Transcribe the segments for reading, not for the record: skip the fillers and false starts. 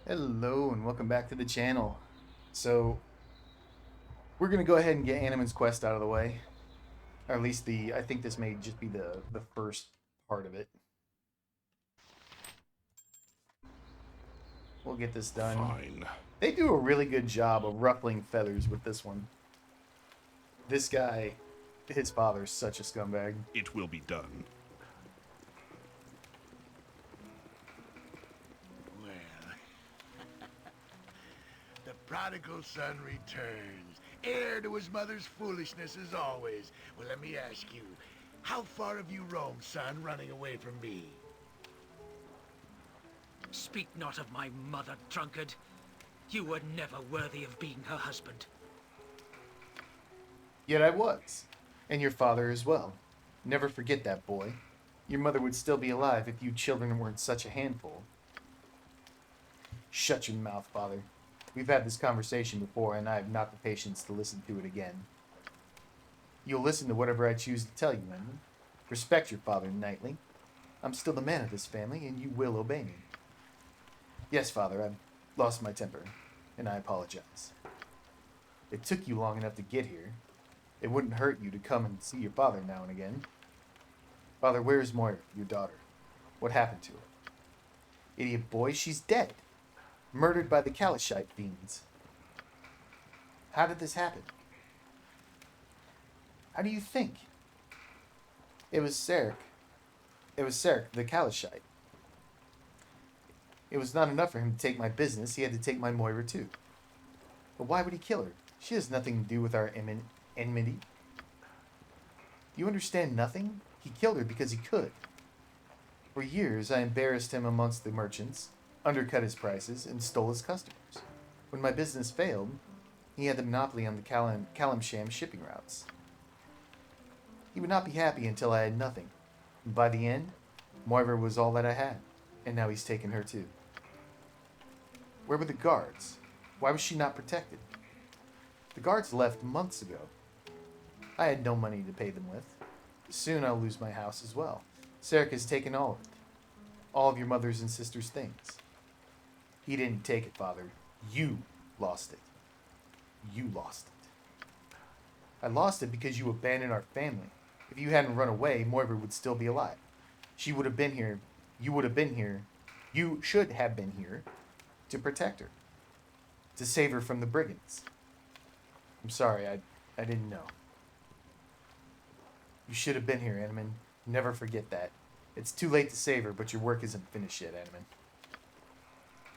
Hello and welcome back to the channel. So we're gonna go ahead and get Anomens quest out of the way, or at least I think this may just be the first part of it. We'll get this done. Fine. They do a really good job of ruffling feathers with this one. This guy, his father's such a scumbag. It will be done. Well, the prodigal son returns, heir to his mother's foolishness as always. Well, let me ask you, how far have you roamed, son, running away from me? Speak not of my mother, drunkard. You were never worthy of being her husband. Yet I was, and your father as well. Never forget that, boy. Your mother would still be alive if you children weren't such a handful. Shut your mouth, father. We've had this conversation before, and I have not the patience to listen to it again. You'll listen to whatever I choose to tell you, Edmund. Respect your father, Knightley. I'm still the man of this family, and you will obey me. Yes, father, I've lost my temper, and I apologize. It took you long enough to get here. It wouldn't hurt you to come and see your father now and again. Father, where is Moira, your daughter? What happened to her? Idiot boy, she's dead. Murdered by the Kalashite fiends. How did this happen? How do you think? It was Sarek. It was Sarek, the Kalashite. It was not enough for him to take my business, he had to take my Moira too. But why would he kill her? She has nothing to do with our enmity. Do you understand nothing? He killed her because he could. For years, I embarrassed him amongst the merchants, undercut his prices, and stole his customers. When my business failed, he had the monopoly on the Kalimsham shipping routes. He would not be happy until I had nothing. And by the end, Moira was all that I had, and now he's taken her too. Where were the guards? Why was she not protected? The guards left months ago. I had no money to pay them with. Soon I'll lose my house as well. Sarek has taken all of it. All of your mother's and sister's things. He didn't take it, father. You lost it. You lost it. I lost it because you abandoned our family. If you hadn't run away, Moira would still be alive. She would have been here. You would have been here. You should have been here to protect her. To save her from the brigands. I'm sorry, I didn't know. You should have been here, Anomens. Never forget that. It's too late to save her, but your work isn't finished yet, Anomens.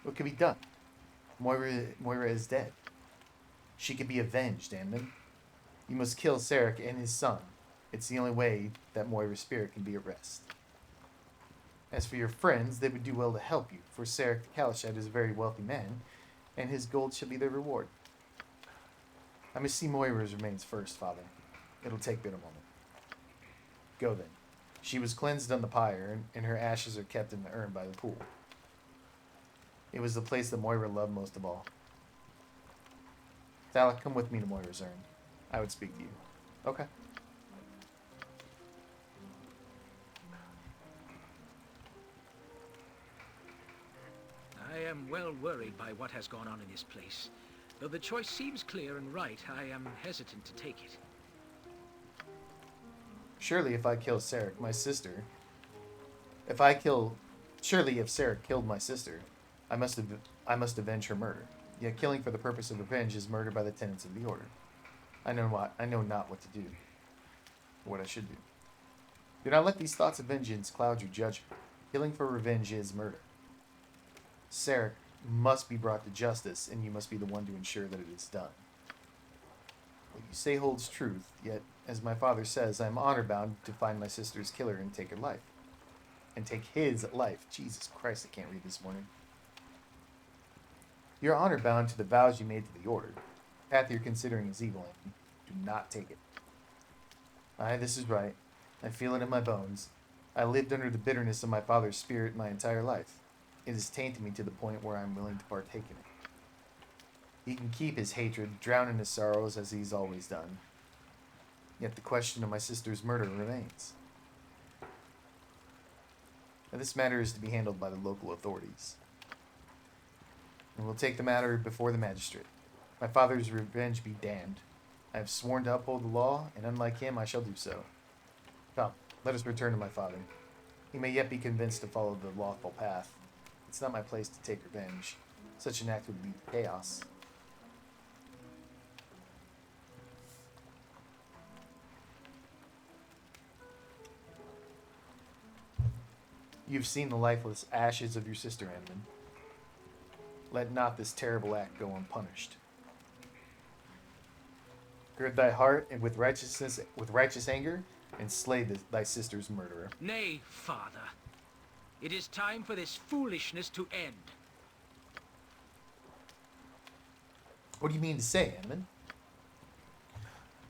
What can be done? Moira is dead. She can be avenged, Anomens. You must kill Sarek and his son. It's the only way that Moira's spirit can be at rest. As for your friends, they would do well to help you, for Sarek the Kalashite is a very wealthy man, and his gold shall be their reward. I must see Moira's remains first, father. It'll take but a moment. Go then. She was cleansed on the pyre, and her ashes are kept in the urn by the pool. It was the place that Moira loved most of all. Thalak, come with me to Moira's urn. I would speak to you. Okay. I am well worried by what has gone on in this place. Though the choice seems clear and right, I am hesitant to take it. Surely if I kill Sarek, my sister... If I kill... Surely if Sarek killed my sister, I must avenge her murder. Yet killing for the purpose of revenge is murder by the tenets of the order. I know not what to do. Or what I should do. Do not let these thoughts of vengeance cloud your judgment. Killing for revenge is murder. Sarek must be brought to justice, and you must be the one to ensure that it is done. What you say holds truth, yet, as my father says, I am honor-bound to find my sister's killer and take her life. And take his life. Jesus Christ, I can't read this morning. You're honor-bound to the vows you made to the Order. The path you're considering is evil, and do not take it. Aye, this is right. I feel it in my bones. I lived under the bitterness of my father's spirit my entire life. It has tainted me to the point where I'm willing to partake in it. He can keep his hatred, drown in his sorrows as he's always done. Yet the question of my sister's murder remains. Now, this matter is to be handled by the local authorities. and will take the matter before the magistrate. My father's revenge be damned. I have sworn to uphold the law, and unlike him, I shall do so. Come, let us return to my father. He may yet be convinced to follow the lawful path. It's not my place to take revenge. Such an act would lead to chaos. You've seen the lifeless ashes of your sister, Anomens. Let not this terrible act go unpunished. Gird thy heart and with righteous anger, and slay thy sister's murderer. Nay, father. It is time for this foolishness to end. What do you mean to say, Anomens?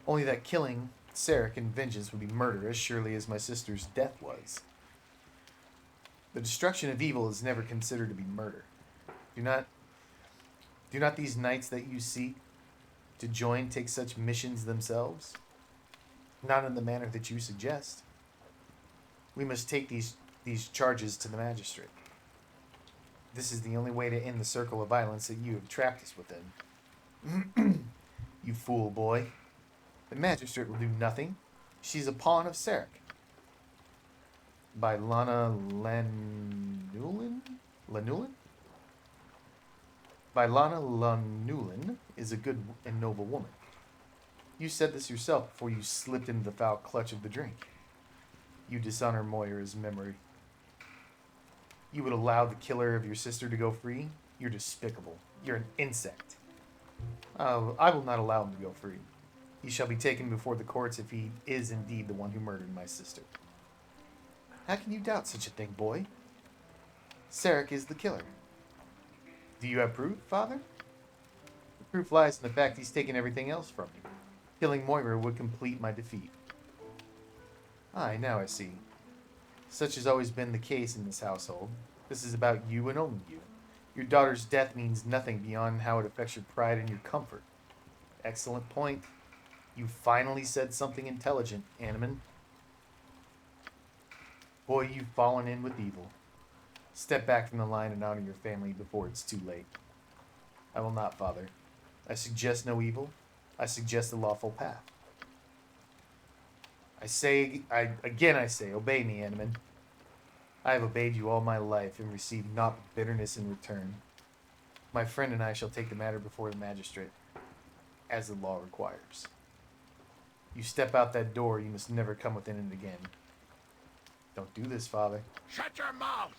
Only that killing Sarek in vengeance would be murder as surely as my sister's death was. The destruction of evil is never considered to be murder. Do not these knights that you seek to join take such missions themselves? Not in the manner that you suggest. We must take these charges to the magistrate. This is the only way to end the circle of violence that you have trapped us within. You fool boy. The magistrate will do nothing. She's a pawn of Sarek. By Lana Lanulin? Lanulin? By Lana Lanulin is a good and noble woman. You said this yourself before you slipped into the foul clutch of the drink. You dishonor Moira's memory. You would allow the killer of your sister to go free? You're despicable. You're an insect. I will not allow him to go free. He shall be taken before the courts if he is indeed the one who murdered my sister. How can you doubt such a thing, boy? Sarek is the killer. Do you have proof, father? The proof lies in the fact he's taken everything else from me. Killing Moira would complete my defeat. Aye, now I see. Such has always been the case in this household. This is about you and only you. Your daughter's death means nothing beyond how it affects your pride and your comfort. Excellent point. You finally said something intelligent, Anomens. Boy, you've fallen in with evil. Step back from the line and honor your family before it's too late. I will not, father. I suggest no evil. I suggest the lawful path. I say, obey me, Anomens. I have obeyed you all my life and received naught but bitterness in return. My friend and I shall take the matter before the magistrate, as the law requires. You step out that door, you must never come within it again. Don't do this, father. Shut your mouth!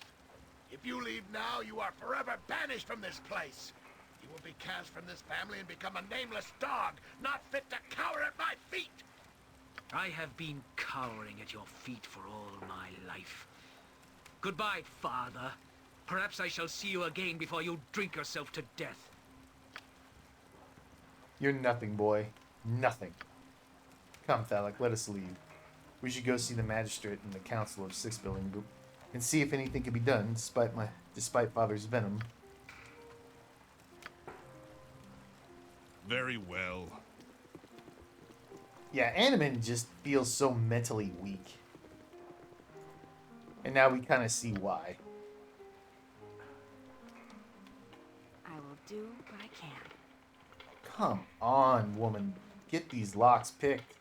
If you leave now, you are forever banished from this place. You will be cast from this family and become a nameless dog, not fit to cower at my feet. I have been cowering at your feet for all my life. Goodbye, father. Perhaps I shall see you again before you drink yourself to death. You're nothing, boy. Nothing. Come, Thalek, let us leave. We should go see the magistrate and the council of Six Building Group and see if anything can be done despite father's venom. Very well. Yeah, Anomens just feels so mentally weak. And now we kind of see why. I will do what I can. Come on, woman. Get these locks picked.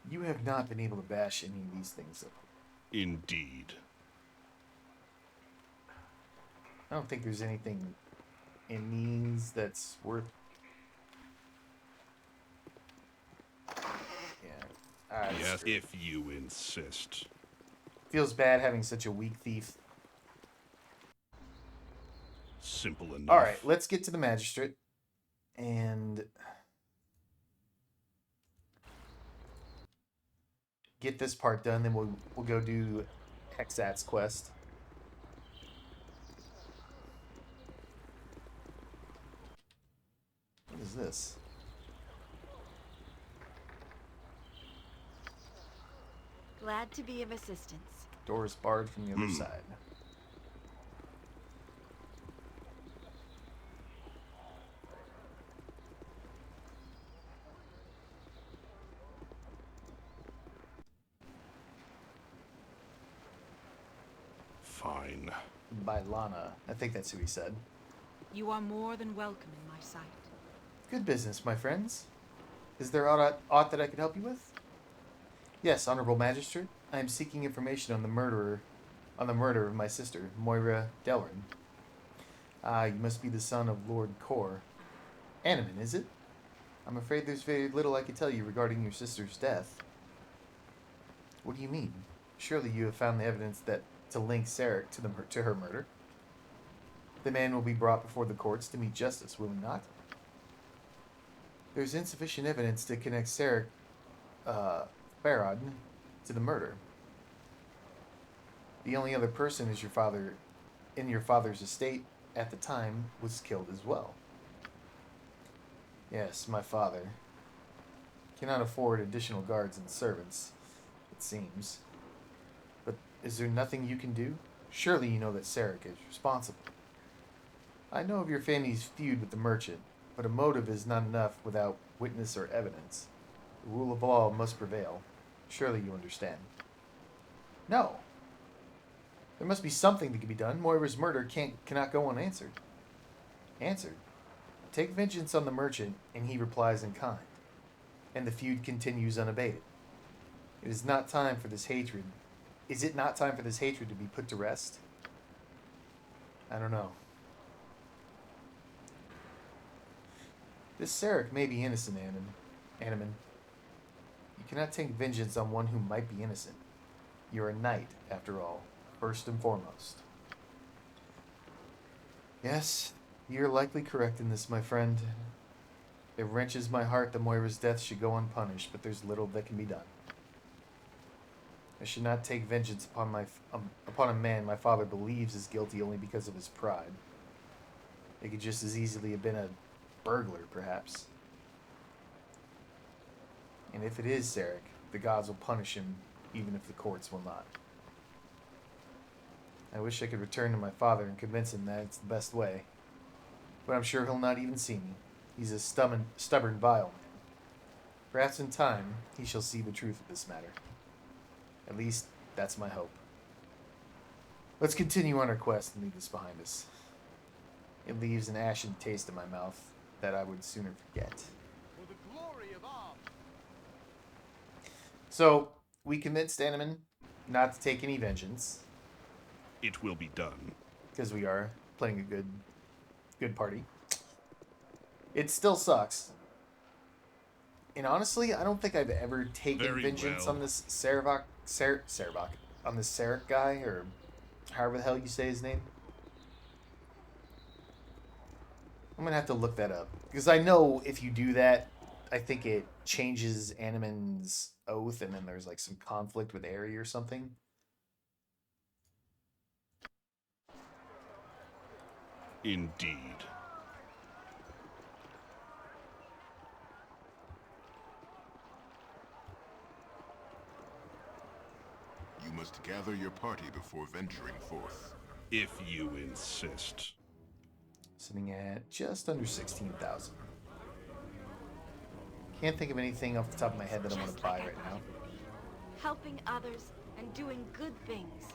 You have not been able to bash any of these things up. Indeed. I don't think there's anything in these that's worth... Yeah. Yes, if you insist. Feels bad having such a weak thief. Simple enough. Alright, let's get to the magistrate. And... get this part done, then we'll go do Hexat's quest. What is this? Glad to be of assistance. Door is barred from the other side. Fine. By Lana. I think that's who he said. You are more than welcome in my sight. Good business, my friends. Is there aught that I could help you with? Yes, Honorable Magistrate. I am seeking information on the murder of my sister, Moira Delrin. Ah, you must be the son of Lord Kor. Anomen, is it? I'm afraid there's very little I can tell you regarding your sister's death. What do you mean? Surely you have found the evidence that to link Sarek to her murder. The man will be brought before the courts to meet justice, will he not? There's insufficient evidence to connect Sarek, Farad, to the murder. The only other person is your father, in your father's estate at the time, was killed as well. Yes, my father. Cannot afford additional guards and servants, it seems. But is there nothing you can do? Surely you know that Sarek is responsible. I know of your family's feud with the merchant, but a motive is not enough without witness or evidence. The rule of law must prevail. Surely you understand. No. There must be something that can be done. Moira's murder cannot go unanswered. Answered. Take vengeance on the merchant, and he replies in kind. And the feud continues unabated. It is not time for this hatred. Is it not time for this hatred to be put to rest? I don't know. This Sarek may be innocent, Anomen. You cannot take vengeance on one who might be innocent. You're a knight, after all, first and foremost. Yes, you're likely correct in this, my friend. It wrenches my heart that Moira's death should go unpunished, but there's little that can be done. I should not take vengeance upon a man my father believes is guilty only because of his pride. It could just as easily have been a burglar, perhaps. And if it is Sarek, the gods will punish him, even if the courts will not. I wish I could return to my father and convince him that it's the best way. But I'm sure he'll not even see me. He's a stubborn, vile man. Perhaps in time, he shall see the truth of this matter. At least, that's my hope. Let's continue on our quest and leave this behind us. It leaves an ashen taste in my mouth that I would sooner forget. For the glory of arms. So, we convinced Anomen not to take any vengeance. It will be done. Because we are playing a good party. It still sucks. And honestly, I don't think I've ever taken Very vengeance well. on this Sarek on this Sarek guy, or however the hell you say his name. I'm gonna have to look that up. Because I know if you do that, I think it changes Anomen's oath, and then there's like some conflict with Aerie or something. Indeed. You must gather your party before venturing forth. If you insist. Sitting at just under 16,000. Can't think of anything off the top of my head that I want to buy right now. Helping others and doing good things.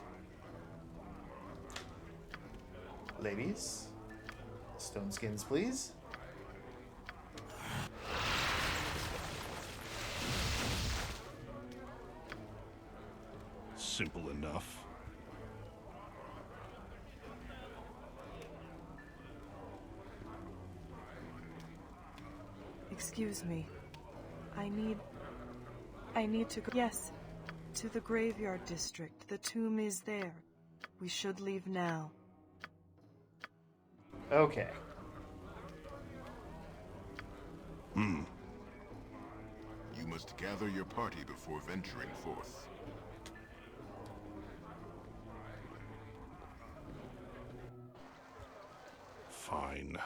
Ladies, stone skins, please. Simple enough. Excuse me. I need to go. Yes, to the graveyard district. The tomb is there. We should leave now. Okay. You must gather your party before venturing forth. Fine.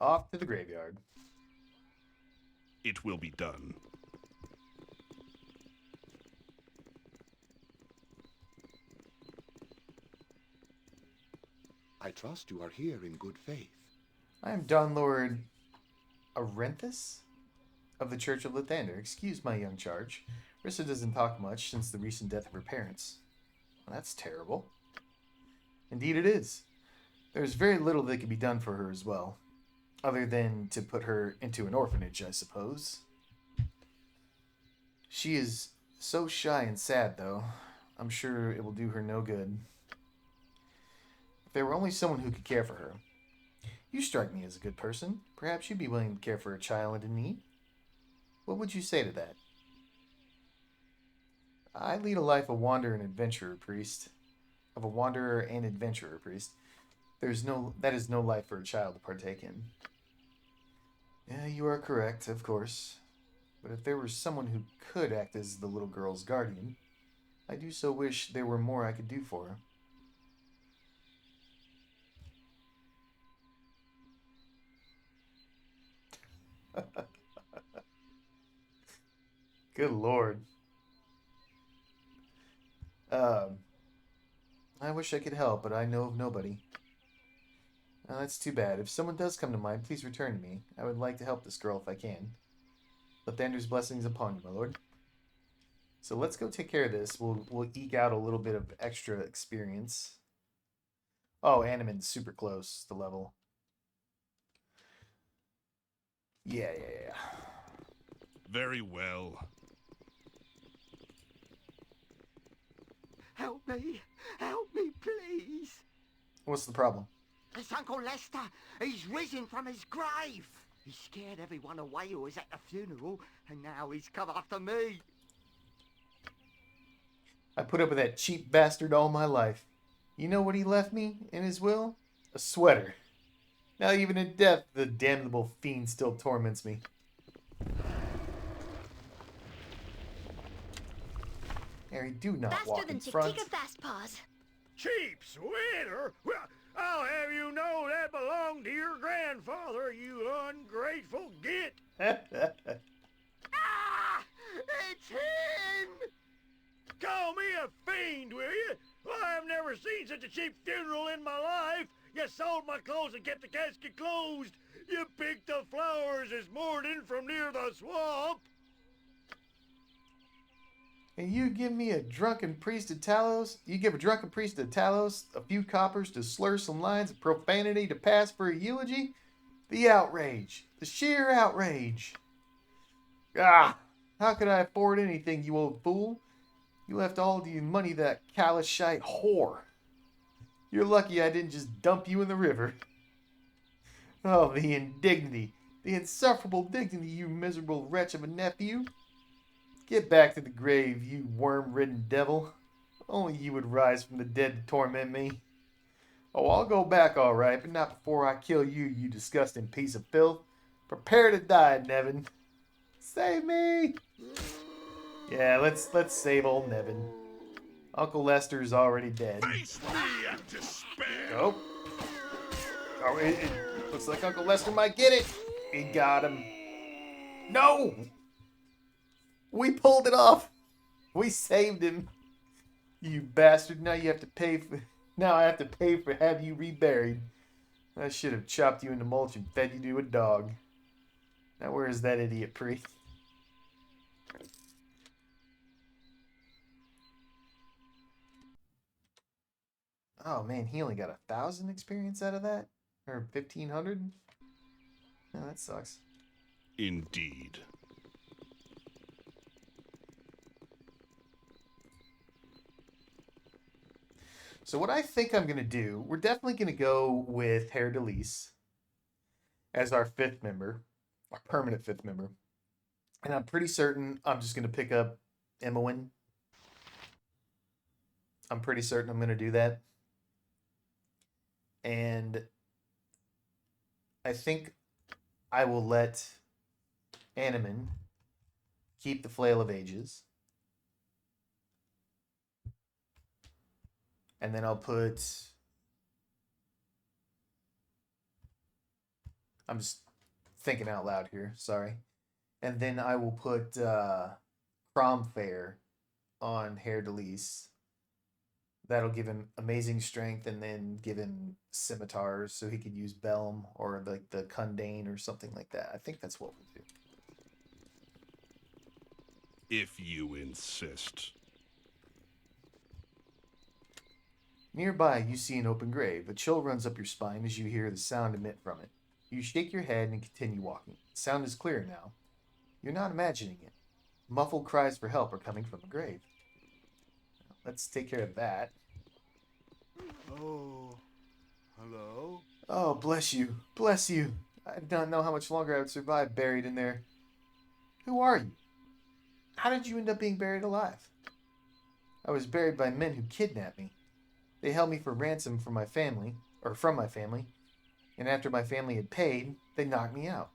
Off to the graveyard. It will be done. I trust you are here in good faith. I am Dawn Lord Arenthus. of the Church of Lathander. Excuse my young charge. Rissa doesn't talk much since the recent death of her parents. Well, that's terrible. Indeed it is. There's very little that can be done for her as well. Other than to put her into an orphanage, I suppose. She is so shy and sad, though. I'm sure it will do her no good. If there were only someone who could care for her. You strike me as a good person. Perhaps you'd be willing to care for a child in need. What would you say to that? I lead a life of wanderer and adventurer, priest. Of a wanderer and adventurer, priest. That is no life for a child to partake in. Yeah, you are correct, of course. But if there were someone who could act as the little girl's guardian, I do so wish there were more I could do for her. Good Lord. I wish I could help, but I know of nobody. That's too bad. If someone does come to mind, please return to me. I would like to help this girl if I can. Lathander's blessings upon you, my lord. So let's go take care of this. We'll eke out a little bit of extra experience. Oh, Anomen's super close to level. Yeah. Very well. Help me, please. What's the problem? It's Uncle Lester. He's risen from his grave. He scared everyone away who was at the funeral, and now he's come after me. I put up with that cheap bastard all my life. You know what he left me in his will? A sweater. Now even in death, the damnable fiend still torments me. Harry, do not walk in front. Fast Paws. Cheap sweater? Well, I'll have you know that belonged to your grandfather, you ungrateful git. Ah! It's him! Call me a fiend, will you? Well, I've never seen such a cheap funeral in my life. You sold my clothes and kept the casket closed. You picked the flowers this morning from near the swamp. And you give me a drunken priest of Talos? You give a drunken priest of Talos a few coppers to slur some lines of profanity to pass for a eulogy? The outrage. The sheer outrage. Ah! How could I afford anything, you old fool? You left all the money to that Calishite whore. You're lucky I didn't just dump you in the river. Oh, the indignity. The insufferable dignity, you miserable wretch of a nephew. Get back to the grave, you worm-ridden devil. Only you would rise from the dead to torment me. Oh, I'll go back all right, but not before I kill you, you disgusting piece of filth. Prepare to die, Nevin. Save me! Yeah, let's save old Nevin. Uncle Lester's already dead. Face me and despair! Oh. Oh, it looks like Uncle Lester might get it. He got him. No! We pulled it off. We saved him. You bastard. Now you have to pay for... Now I have to pay for have you reburied. I should have chopped you into mulch and fed you to a dog. Now where is that idiot priest? Oh man, he only got 1,000 experience out of that? Or 1,500? No, that sucks. Indeed. So what I think I'm going to do, we're definitely going to go with Herr Delise as our 5th member, our permanent 5th member. And I'm pretty certain I'm just going to pick up Emowyn. I'm pretty certain I'm going to do that. And I think I will let Anomen keep the Flail of Ages. And then I'll put... I'm just thinking out loud here, sorry. And then I will put Cromfair on Herr Delise. That'll give him amazing strength and then give him scimitars so he could use Belm or like the Kundane or something like that. I think that's what we'll do. If you insist. Nearby, you see an open grave. A chill runs up your spine as you hear the sound emit from it. You shake your head and continue walking. The sound is clear now. You're not imagining it. Muffled cries for help are coming from the grave. Let's take care of that. Oh, hello? Oh, bless you. Bless you. I did not know how much longer I would survive buried in there. Who are you? How did you end up being buried alive? I was buried by men who kidnapped me. They held me for ransom from my family, and after my family had paid, they knocked me out.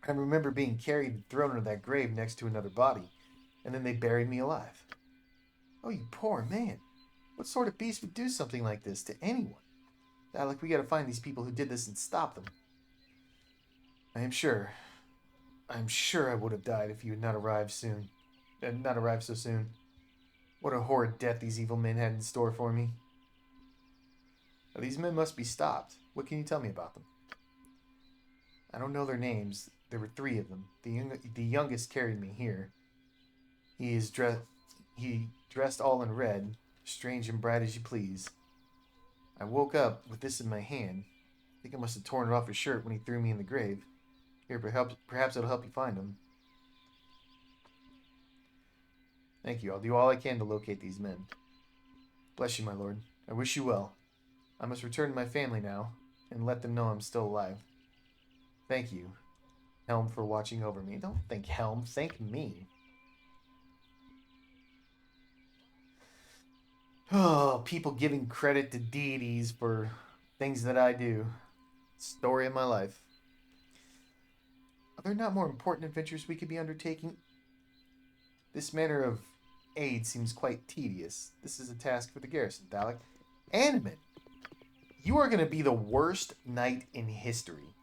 I remember being carried and thrown into that grave next to another body, and then they buried me alive. Oh, you poor man. What sort of beast would do something like this to anyone? Alec, we gotta find these people who did this and stop them. I'm sure I would have died if you had not arrived so soon. What a horrid death these evil men had in store for me. Now, these men must be stopped. What can you tell me about them? I don't know their names. There were 3 of them. The youngest carried me here. He dressed all in red, strange and bright as you please. I woke up with this in my hand. I think I must have torn it off his shirt when he threw me in the grave. Here, perhaps it'll help you find him. Thank you. I'll do all I can to locate these men. Bless you, my lord. I wish you well. I must return to my family now, and let them know I'm still alive. Thank you, Helm, for watching over me. Don't thank Helm, thank me. Oh, people giving credit to deities for things that I do. Story of my life. Are there not more important adventures we could be undertaking? This manner of aid seems quite tedious. This is a task for the garrison, Dalek. Anomens, you are going to be the worst knight in history.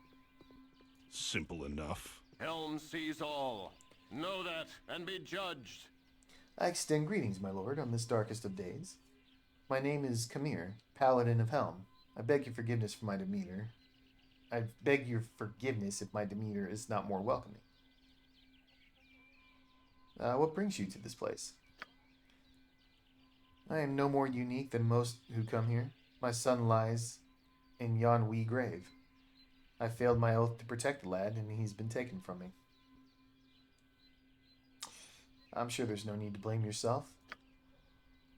Simple enough. Helm sees all. Know that and be judged. I extend greetings, my lord, on this darkest of days. My name is Kamir, Paladin of Helm. I beg your forgiveness for my demeanor. I beg your forgiveness if my demeanor is not more welcoming. What brings you to this place? I am no more unique than most who come here. My son lies in yon wee grave. I failed my oath to protect the lad, and he's been taken from me. I'm sure there's no need to blame yourself.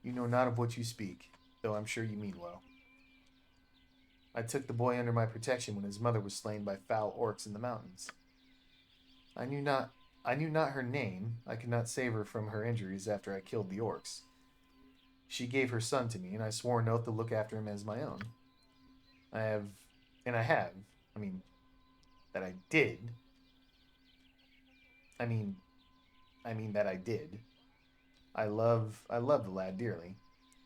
You know not of what you speak, though I'm sure you mean well. I took the boy under my protection when his mother was slain by foul orcs in the mountains. I knew not her name. I could not save her from her injuries after I killed the orcs. She gave her son to me, and I swore an oath to look after him as my own. I did. I love the lad dearly.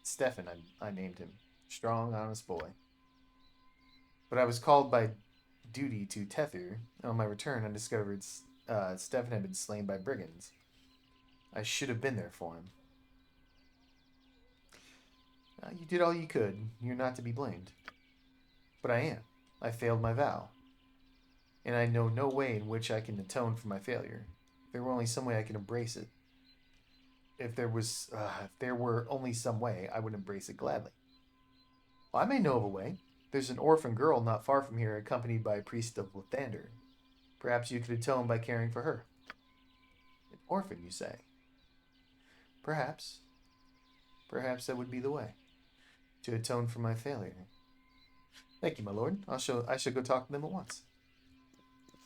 Stefan, I named him. Strong, honest boy. But I was called by duty to Tethur. On my return, I discovered Stefan had been slain by brigands. I should have been there for him. You did all you could. You're not to be blamed. But I am. I failed my vow. And I know no way in which I can atone for my failure. If there were only some way I can embrace it. If there were only some way, I would embrace it gladly. Well, I may know of a way. There's an orphan girl not far from here, accompanied by a priest of Lathander. Perhaps you could atone by caring for her. An orphan, you say? Perhaps. Perhaps that would be the way. To atone for my failure. Thank you, my lord. I shall go talk to them at once.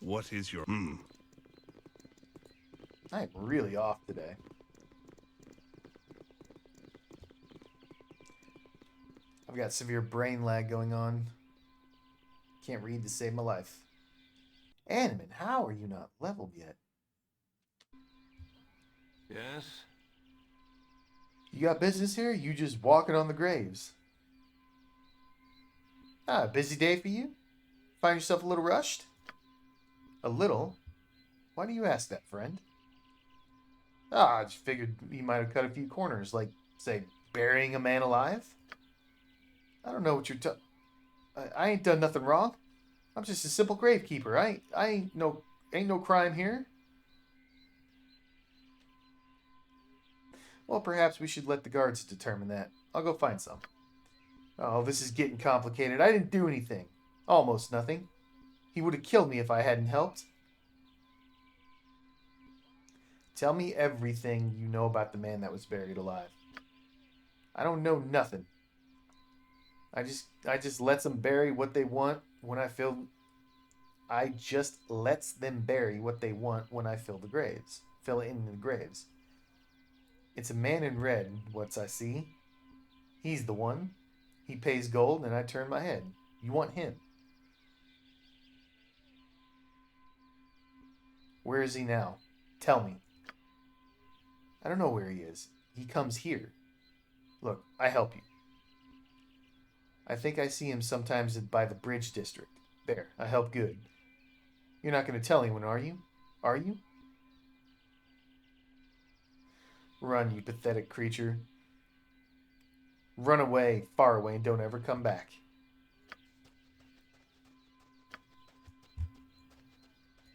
What is your... I am really off today. I've got severe brain lag going on. Can't read to save my life. Anomens, how are you not leveled yet? Yes? You got business here? You just walking on the graves. Busy day for you? Find yourself a little rushed? A little? Why do you ask that, friend? I just figured you might have cut a few corners, like, say, burying a man alive. I don't know what you're I ain't done nothing wrong. I'm just a simple gravekeeper. I ain't no crime here. Well, perhaps we should let the guards determine that. I'll go find some. Oh, this is getting complicated. I didn't do anything. Almost nothing. He would have killed me if I hadn't helped. Tell me everything you know about the man that was buried alive. I don't know nothing. I just lets them bury what they want when I feel. I just lets them bury what they want when I fill the graves. Fill it in the graves. It's a man in red, what's I see. He's the one. He pays gold and I turn my head. You want him. Where is he now? Tell me. I don't know where he is. He comes here. Look, I help you. I think I see him sometimes by the bridge district. There, I help good. You're not going to tell anyone, are you? Are you? Run, you pathetic creature. Run away, far away, and don't ever come back.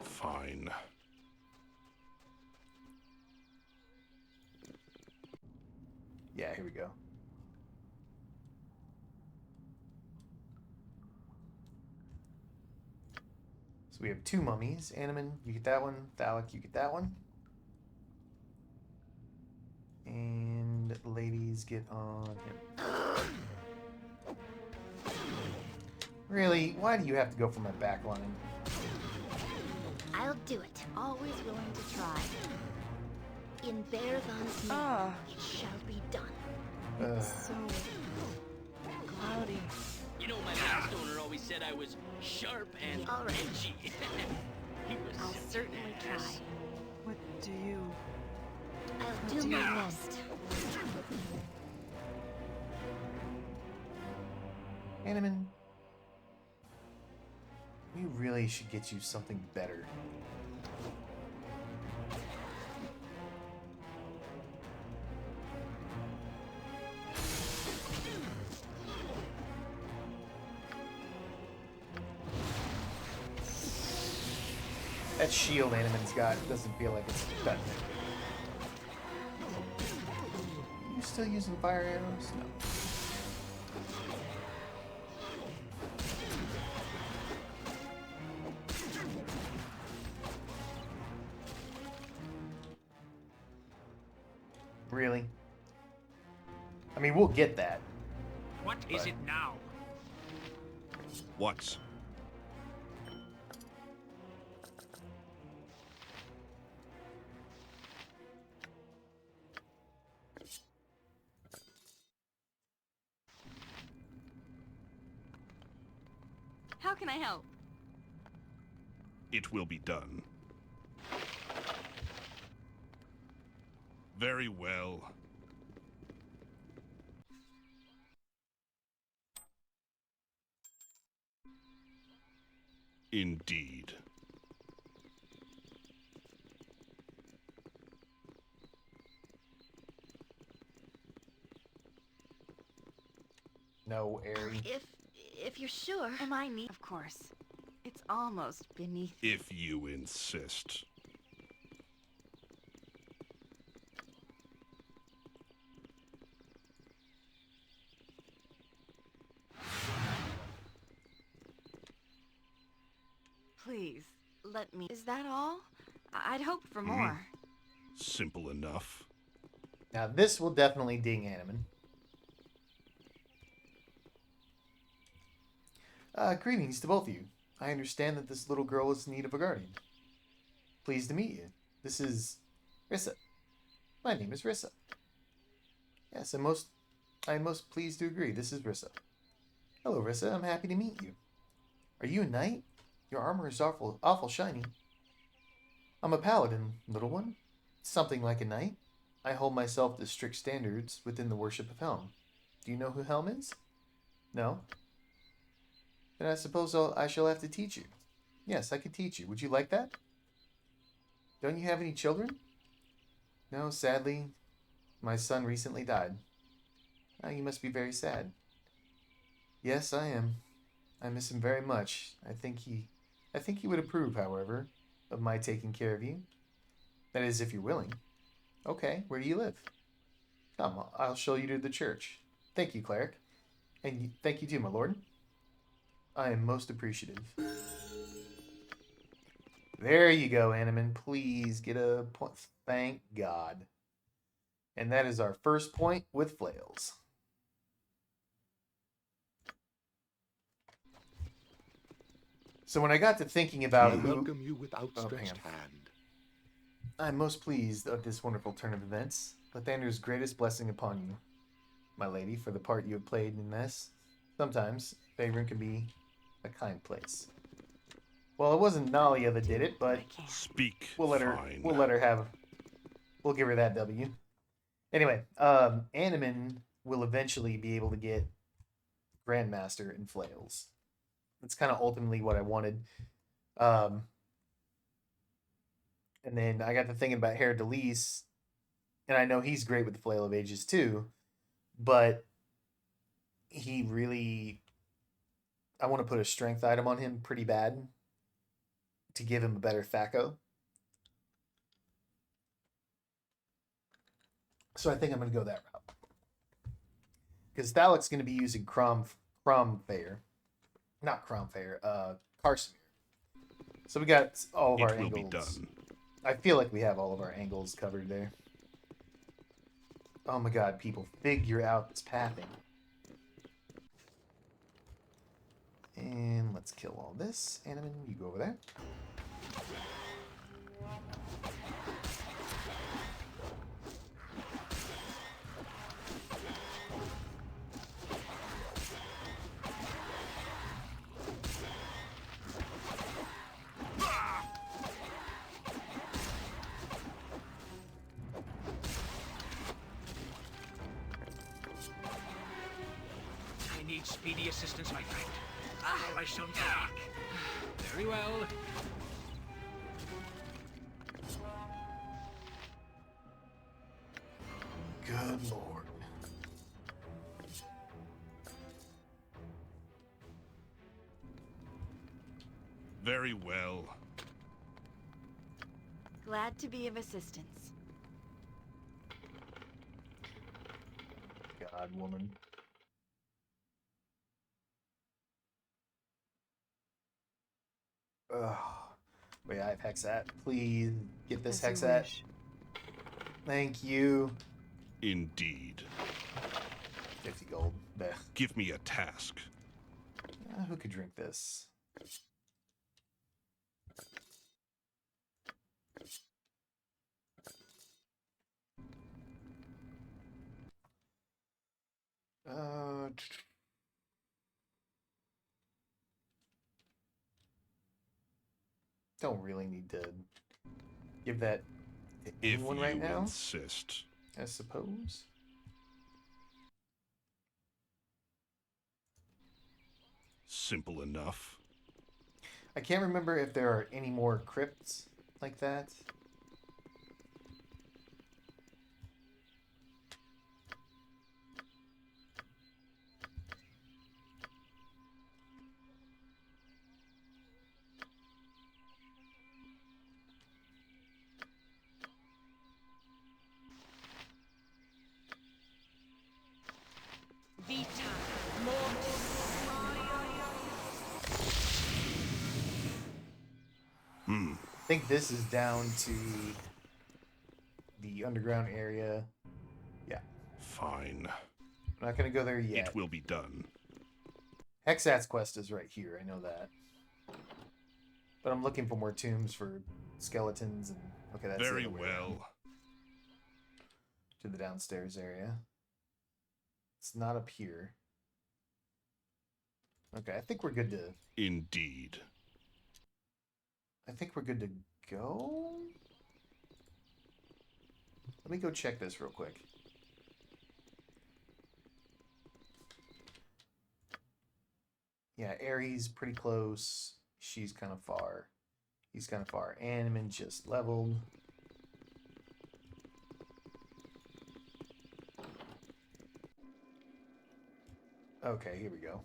Fine. Yeah, here we go. So we have two mummies. Anomen, you get that one. Thalic, you get that one. And ladies, get on him. Really? Why do you have to go for my back line? I'll do it. Always willing to try. In Bearvan's name, it shall be done. So cloudy. You know, my last owner always said I was sharp and All right. edgy. He was I'll such certainly an try. ass. What do you... I'll do my best. Anomen, we really should get you something better. That shield Anomen's got doesn't feel like it's cutting it. You still using fire arrows? No. Really? I mean, we'll get that. What is it now? What? How can I help? It will be done. Very well. Indeed. No, Airy. If you're sure. Am I neat? Of course. It's almost beneath. If you insist. Please, let me... Is that all? I'd hoped for more. Simple enough. Now this will definitely ding Anomen. Greetings to both of you. I understand that this little girl is in need of a guardian. Pleased to meet you. This is Rissa. My name is Rissa. Yes, I'm most pleased to agree. This is Rissa. Hello, Rissa. I'm happy to meet you. Are you a knight? Your armor is awful shiny. I'm a paladin, little one. Something like a knight. I hold myself to strict standards within the worship of Helm. Do you know who Helm is? No? Then I suppose I shall have to teach you. Yes, I could teach you. Would you like that? Don't you have any children? No, sadly, my son recently died. Ah, you must be very sad. Yes, I am. I miss him very much. I think he would approve, however, of my taking care of you. That is, if you're willing. Okay, where do you live? Come, I'll show you to the church. Thank you, cleric. And thank you too, my lord. I am most appreciative. There you go, Anomen. Please get a point. Thank God. And that is our first point with flails. So when I got to thinking about We welcome you with outstretched hand. I'm most pleased of this wonderful turn of events. Lathander's greatest blessing upon you, my lady, for the part you have played in this. Sometimes Faerun can be a kind place. Well, it wasn't Nalia that did it, but speak. We'll let her have. We'll give her that W. Anyway, Anomen will eventually be able to get Grandmaster in flails. That's kind of ultimately what I wanted. And then I got to thinking about Herod Delise, and I know he's great with the Flail of Ages too, but he really, I want to put a strength item on him pretty bad to give him a better THAC0. So I think I'm going to go that route. Because Thalic's going to be using Cromfair. Not Cromfair, Carsimir. So we got all of our angles. It will be done. I feel like we have all of our angles covered there. Oh my god, people, figure out this pathing. And let's kill all this. Anomen, you go over there. Speedy assistance, my friend. I shall take. Very well. Good lord. Very well. Glad to be of assistance. God, woman. Oh, wait, I have Hexat. Please get this Hexat. Thank you. Indeed. 50 gold. Blech. Give me a task. Who could drink this? Don't really need to give that to anyone right now. Insist. I suppose. Simple enough. I can't remember if there are any more crypts like that. I think this is down to the underground area. Yeah. Fine. I'm not going to go there yet. It will be done. Hexat's quest is right here. I know that. But I'm looking for more tombs for skeletons. And okay, that's very well. To the downstairs area. It's not up here. Okay, I think we're good to... Indeed. I think we're good to go. Let me go check this real quick. Yeah, Ares pretty close. She's kind of far. He's kind of far. Anomen just leveled. Okay, here we go.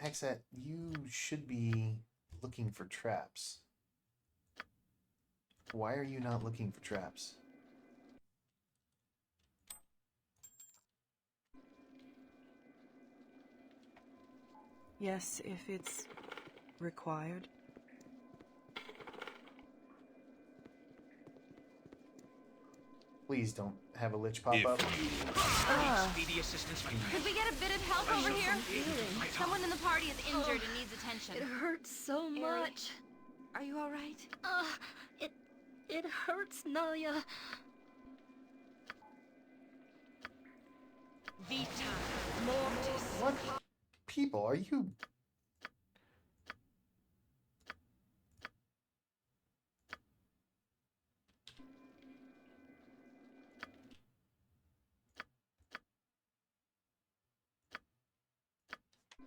Hexat, you should be looking for traps. Why are you not looking for traps? Yes, if it's required. Please don't have a lich pop If up. Speedy assistance right Could we get a bit of help over here? Someone in the party is injured and needs attention. It hurts so much. Are you all right? It hurts, Naya. Vita, mortis. What people are you?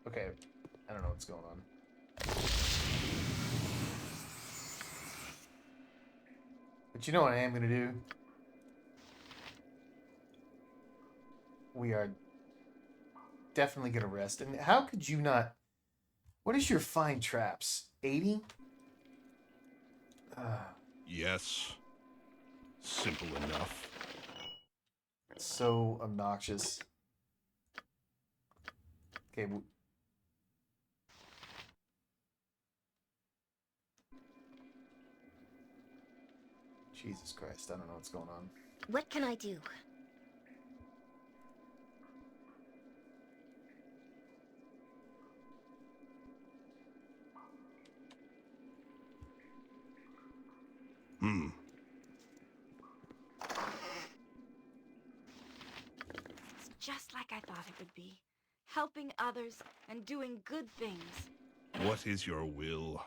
Okay, I don't know what's going on. But you know what I am gonna do? We are definitely gonna rest. And how could you not? What is your fine traps? 80? yes. Simple enough. So obnoxious. Okay. Jesus Christ, I don't know what's going on. What can I do? It's just like I thought it would be. Helping others and doing good things. What is your will?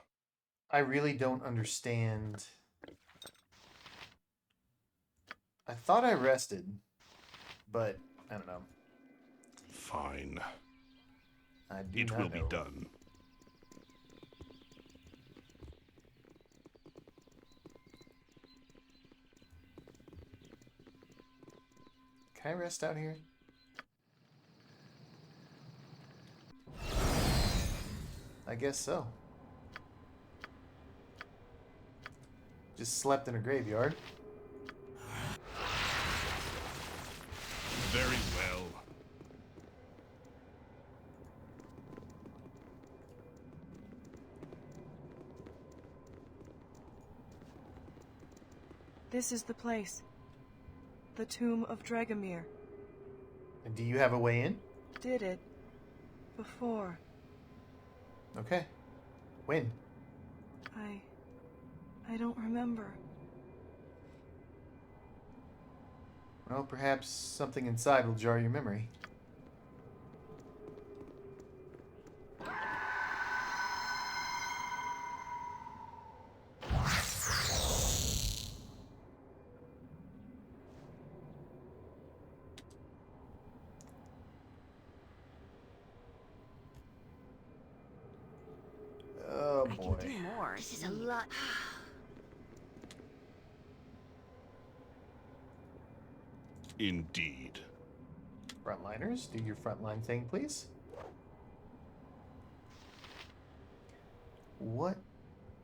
I really don't understand. I thought I rested, but I don't know. Fine. I do It not will know. be done. Can I rest out here? I guess so. Just slept in a graveyard. Very well. This is the place. The tomb of Dragomir. And do you have a way in? Did it. Before. Okay. When? I don't remember. Well, perhaps something inside will jar your memory. Oh I boy. can do more. This is a lot. Indeed. Frontliners, do your frontline thing, please. What?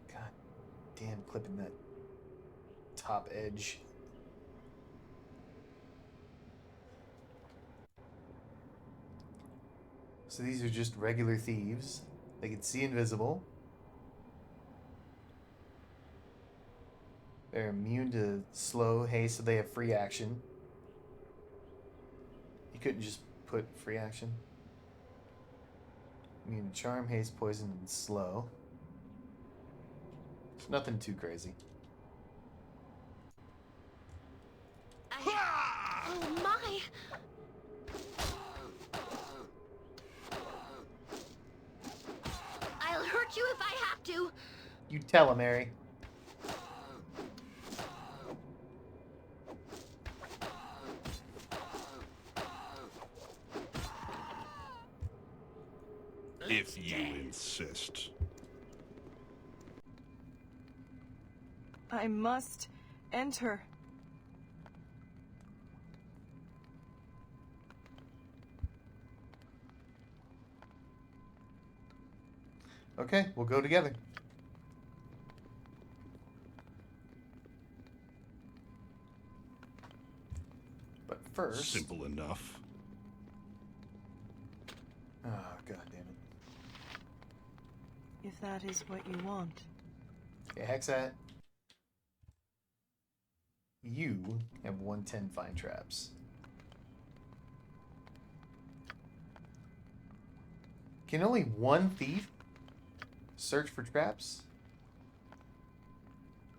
God damn, clipping that top edge. So these are just regular thieves. They can see invisible. They're immune to slow haste, so they have free action. You couldn't just put free action. Immune to charm, haste, poison, and slow. It's nothing too crazy. Oh my! I'll hurt you if I have to. You tell him, Mary. If you insist. I must enter. Okay, we'll go together. But first... Simple enough. Oh, god damn it. if that is what you want. Okay, Hexat. You have 110 fine traps. Can only one thief search for traps?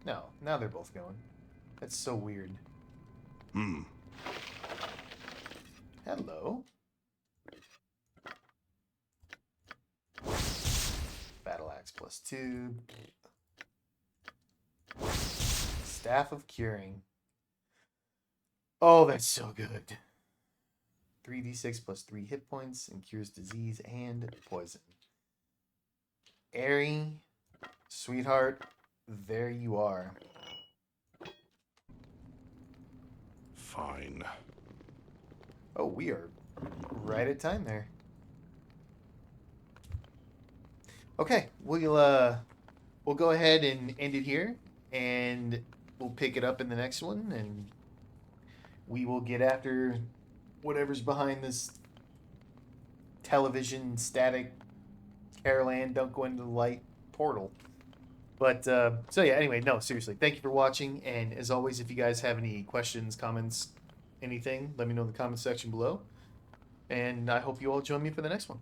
No, now they're both going. That's so weird. Hello. Battle axe +2. Staff of Curing. Oh, that's so good. 3d6 +3 hit points and cures disease and poison. Airy, sweetheart, there you are. Fine. Oh, we are right at time there. Okay, we'll go ahead and end it here, and we'll pick it up in the next one, and we will get after whatever's behind this television static Carol Ann don't go into the light portal. But so yeah, anyway, no, seriously, thank you for watching, and as always, if you guys have any questions, comments, anything, let me know in the comment section below, and I hope you all join me for the next one.